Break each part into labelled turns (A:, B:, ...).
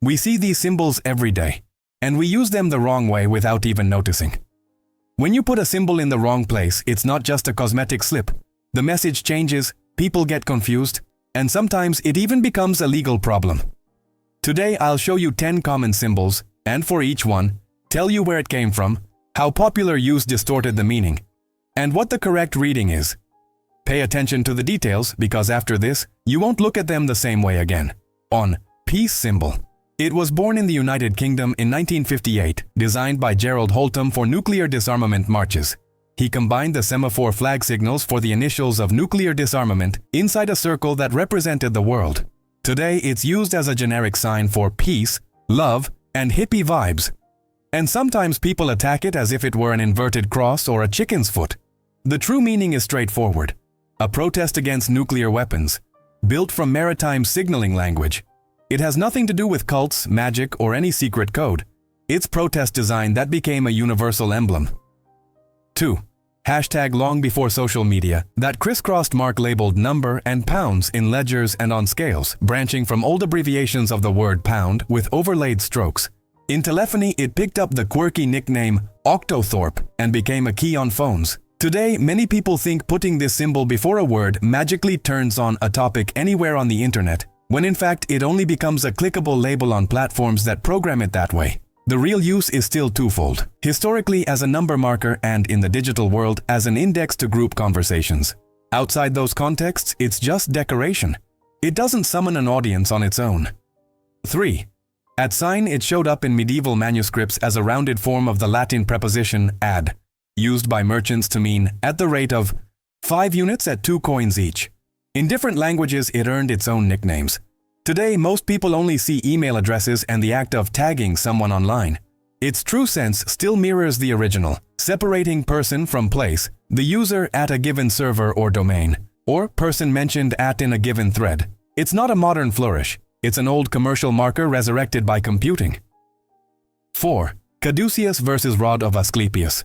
A: We see these symbols every day, and we use them the wrong way without even noticing. When you put a symbol in the wrong place, it's not just a cosmetic slip. The message changes, people get confused, and sometimes it even becomes a legal problem. Today I'll show you 10 common symbols, and for each one, tell you where it came from, how popular use distorted the meaning, and what the correct reading is. Pay attention to the details because after this, you won't look at them the same way again. On peace symbol. It was born in the United Kingdom in 1958, designed by Gerald Holtham for nuclear disarmament marches. He combined the semaphore flag signals for the initials of nuclear disarmament inside a circle that represented the world. Today, it's used as a generic sign for peace, love, and hippie vibes. And sometimes people attack it as if it were an inverted cross or a chicken's foot. The true meaning is straightforward. A protest against nuclear weapons, built from maritime signaling language. It has nothing to do with cults, magic, or any secret code. It's protest design that became a universal emblem. 2. Hashtag long before social media, that crisscrossed mark labeled number and pounds in ledgers and on scales, branching from old abbreviations of the word pound with overlaid strokes. In telephony, it picked up the quirky nickname Octothorpe and became a key on phones. Today, many people think putting this symbol before a word magically turns on a topic anywhere on the internet, when in fact it only becomes a clickable label on platforms that program it that way. The real use is still twofold, historically as a number marker and in the digital world as an index to group conversations. Outside those contexts, it's just decoration. It doesn't summon an audience on its own. 3. At sign, it showed up in medieval manuscripts as a rounded form of the Latin preposition ad, used by merchants to mean at the rate of 5 units at 2 coins each. In different languages, it earned its own nicknames. Today, most people only see email addresses and the act of tagging someone online. Its true sense still mirrors the original, separating person from place, the user at a given server or domain, or person mentioned at in a given thread. It's not a modern flourish. It's an old commercial marker resurrected by computing. 4. Caduceus versus Rod of Asclepius.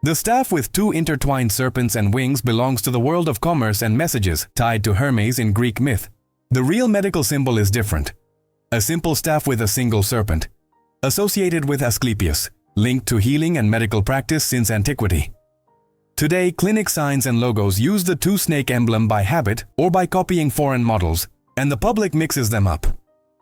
A: The staff with 2 intertwined serpents and wings belongs to the world of commerce and messages tied to Hermes in Greek myth. The real medical symbol is different. A simple staff with a single serpent, associated with Asclepius, linked to healing and medical practice since antiquity. Today, clinic signs and logos use the 2-snake emblem by habit or by copying foreign models, and the public mixes them up.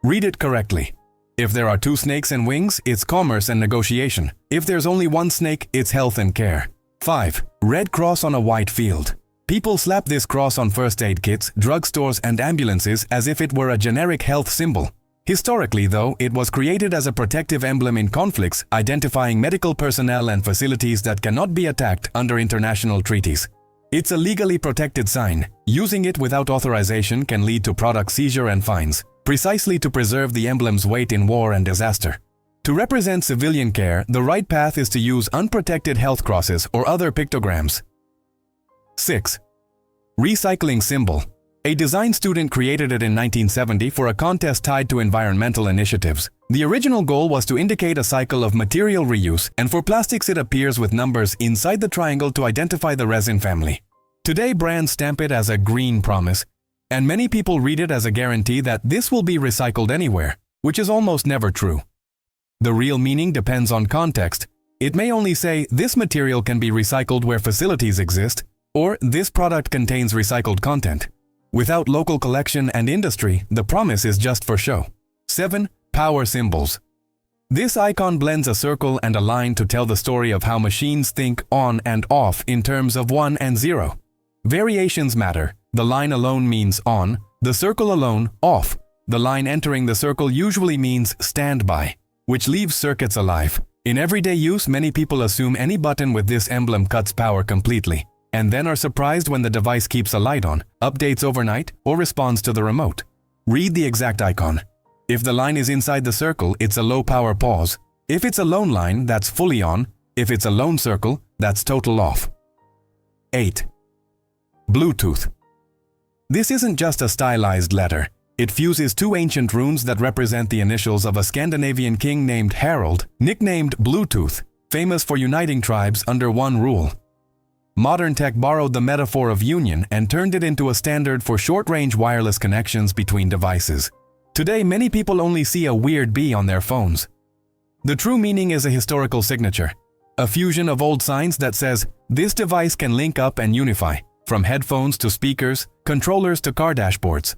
A: Read it correctly. If there are 2 snakes and wings, it's commerce and negotiation. If there's only 1 snake, it's health and care. 5. Red cross on a white field. People slap this cross on first aid kits, drugstores, and ambulances as if it were a generic health symbol. Historically, though, it was created as a protective emblem in conflicts, identifying medical personnel and facilities that cannot be attacked under international treaties. It's a legally protected sign. Using it without authorization can lead to product seizure and fines, precisely to preserve the emblem's weight in war and disaster. To represent civilian care, the right path is to use unprotected health crosses or other pictograms. 6. Recycling symbol. A design student created it in 1970 for a contest tied to environmental initiatives. The original goal was to indicate a cycle of material reuse, and for plastics it appears with numbers inside the triangle to identify the resin family. Today, brands stamp it as a green promise, and many people read it as a guarantee that this will be recycled anywhere, which is almost never true. The real meaning depends on context. It may only say this material can be recycled where facilities exist, or this product contains recycled content. Without local collection and industry, the promise is just for show. 7. Power symbols. This icon blends a circle and a line to tell the story of how machines think on and off in terms of 1 and 0. Variations matter. The line alone means on, the circle alone off. The line entering the circle usually means standby, which leaves circuits alive. In everyday use, many people assume any button with this emblem cuts power completely, and then are surprised when the device keeps a light on, updates overnight, or responds to the remote. Read the exact icon. If the line is inside the circle, it's a low power pause. If it's a lone line, that's fully on. If it's a lone circle, that's total off. 8. Bluetooth. This isn't just a stylized letter. It fuses 2 ancient runes that represent the initials of a Scandinavian king named Harald, nicknamed Bluetooth, famous for uniting tribes under one rule. Modern tech borrowed the metaphor of union and turned it into a standard for short-range wireless connections between devices. Today, many people only see a weird B on their phones. The true meaning is a historical signature, a fusion of old signs that says, this device can link up and unify, from headphones to speakers, controllers to car dashboards.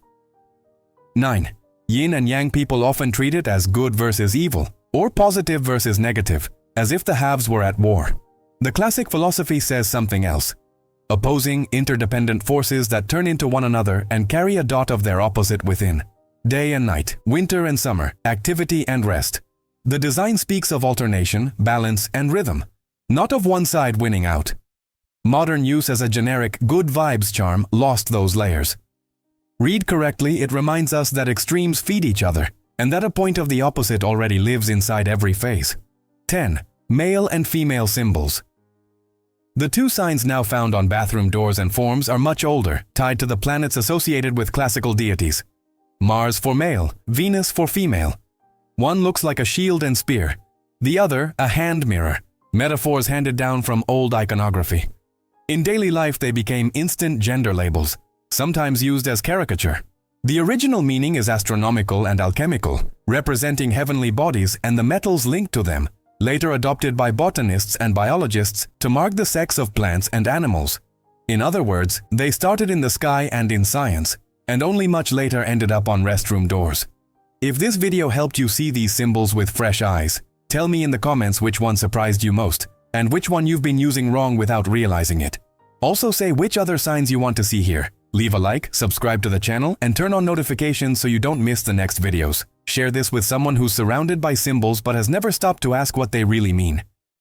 A: 9. Yin and Yang people often treat it as good versus evil, or positive versus negative, as if the halves were at war. The classic philosophy says something else. Opposing, interdependent forces that turn into one another and carry a dot of their opposite within. Day and night, winter and summer, activity and rest. The design speaks of alternation, balance, and rhythm, not of one side winning out. Modern use as a generic good vibes charm lost those layers. Read correctly, it reminds us that extremes feed each other, and that a point of the opposite already lives inside every face. 10. Male and female symbols. The two signs now found on bathroom doors and forms are much older, tied to the planets associated with classical deities. Mars for male, Venus for female. One looks like a shield and spear, the other a hand mirror, metaphors handed down from old iconography. In daily life, they became instant gender labels, sometimes used as caricature. The original meaning is astronomical and alchemical, representing heavenly bodies and the metals linked to them, later adopted by botanists and biologists to mark the sex of plants and animals. In other words, they started in the sky and in science, and only much later ended up on restroom doors. If this video helped you see these symbols with fresh eyes, tell me in the comments which one surprised you most, and which one you've been using wrong without realizing it. Also say which other signs you want to see here. Leave a like, subscribe to the channel, and turn on notifications so you don't miss the next videos. Share this with someone who's surrounded by symbols but has never stopped to ask what they really mean.